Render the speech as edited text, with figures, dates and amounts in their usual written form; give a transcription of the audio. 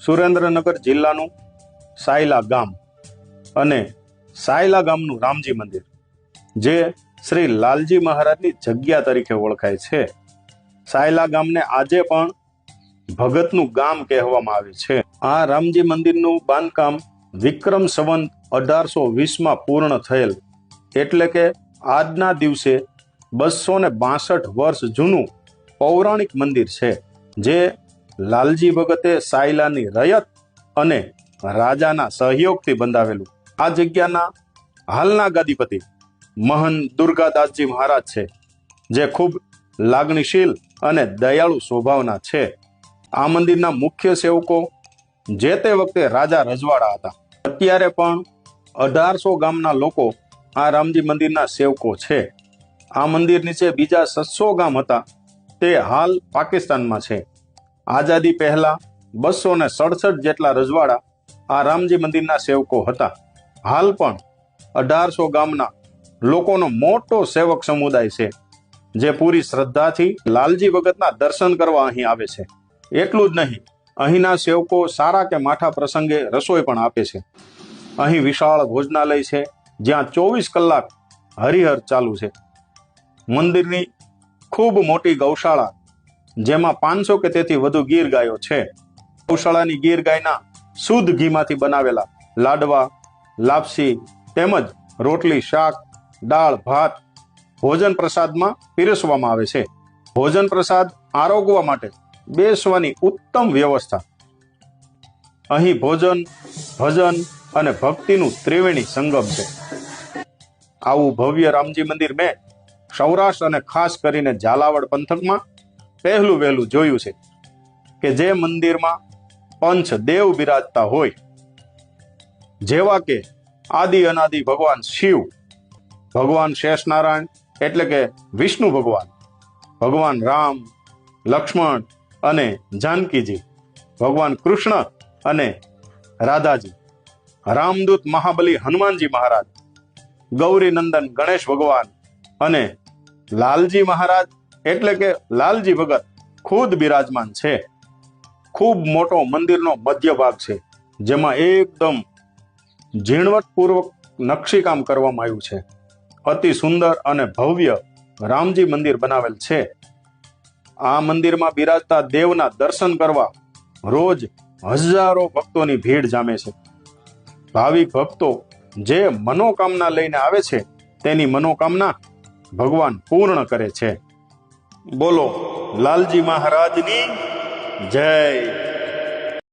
સુરેન્દ્રનગર જિલ્લાનું સાયલા ગામ અને સાયલા ગામનું રામજી મંદિર, જે શ્રી લાલજી મહારાજની જગ્યા તરીકે ઓળખાય છે. સાયલા ગામને આજે પણ ભગતનું ગામ કહેવામાં આવે છે. આ રામજી મંદિરનું બાંધકામ વિક્રમ સંવત 1820માં પૂર્ણ થયેલ, એટલે કે આજના દિવસે 262 વર્ષ જૂનું પૌરાણિક મંદિર છે, જે લાલજી ભગતે સાયલાની રયત અને રાજાના સહયોગથી બંધાવેલું. આ જગ્યાના હાલના ગાદીપતિ મહંત દુર્ગાદાસજી મહારાજ છે, જે ખૂબ લાગણીશીલ અને દયાળુ સ્વભાવના છે. આ મંદિરના મુખ્ય સેવકો જે તે વખતે રાજા રજવાડા હતા. અત્યારે પણ 1800 ગામના લોકો આ રામજી મંદિરના સેવકો છે. આ મંદિર નીચે બીજા 700 ગામ હતા, તે હાલ પાકિસ્તાનમાં છે. આઝાદી પહેલા 267 જેટલા રજવાડા આ રામજી મંદિરના સેવકો હતા. હાલ પણ 1800 ગામના લોકોનો મોટો સેવક સમુદાય છે, જે પૂરી શ્રદ્ધાથી લાલજી ભગતના દર્શન કરવા અહીં આવે છે. એટલું જ નહીં, અહીંના સેવકો સારા કે માઠા પ્રસંગે રસોઈ પણ આપે છે. અહીં વિશાળ ભોજનાલય છે, જ્યાં 24 કલાક હરિહર ચાલુ છે. મંદિરની ખૂબ મોટી ગૌશાળા, જેમાં 500 કે તેથી વધુ ગીર ગાયો છે. ગૌશાળાની ગીર ગાયના શુદ્ધ ઘીમાંથી બનાવેલા લાડવા, લાપસી તેમજ રોટલી, શાક, દાળ, ભાત ભોજન પ્રસાદમાં પીરસવામાં આવે છે. ભોજન પ્રસાદ આરોગવા માટે બેસવાની ઉત્તમ વ્યવસ્થા. અહીં ભોજન, ભજન અને ભક્તિનું ત્રિવેણી સંગમ છે. આવું ભવ્ય રામજી મંદિર મેં સૌરાષ્ટ્ર અને ખાસ કરીને ઝાલાવાડ પંથકમાં પહેલું વહેલું જોયું છે, કે જે મંદિરમાં પંચદેવ બિરાજતા હોય, જેવા કે આદિ અનાદિ ભગવાન શિવ, ભગવાન શેષનારાયણ એટલે કે વિષ્ણુ ભગવાન, ભગવાન રામ, લક્ષ્મણ અને જાનકીજી, ભગવાન કૃષ્ણ અને રાધાજી, રામદૂત મહાબલી હનુમાનજી મહારાજ, ગૌરી નંદન ગણેશ ભગવાન અને લાલજી મહારાજ એટલે કે લાલજી ભગત ખુદ બિરાજમાન છે. ખૂબ મોટો મંદિરનો મધ્ય ભાગ છે, જેમાં એકદમ ઝીણવટપૂર્વક નકશીકામ કરવામાં આવ્યું છે. અતિ સુંદર અને ભવ્ય રામજી મંદિર બનાવેલ છે. આ મંદિરમાં બિરાજતા દેવના દર્શન કરવા રોજ હજારો ભક્તોની ભીડ જામે છે. ભાવિક ભક્તો જે મનોકામના લઈને આવે છે, તેની મનોકામના ભગવાન પૂર્ણ કરે છે. બોલો લાલજી મહારાજની જય.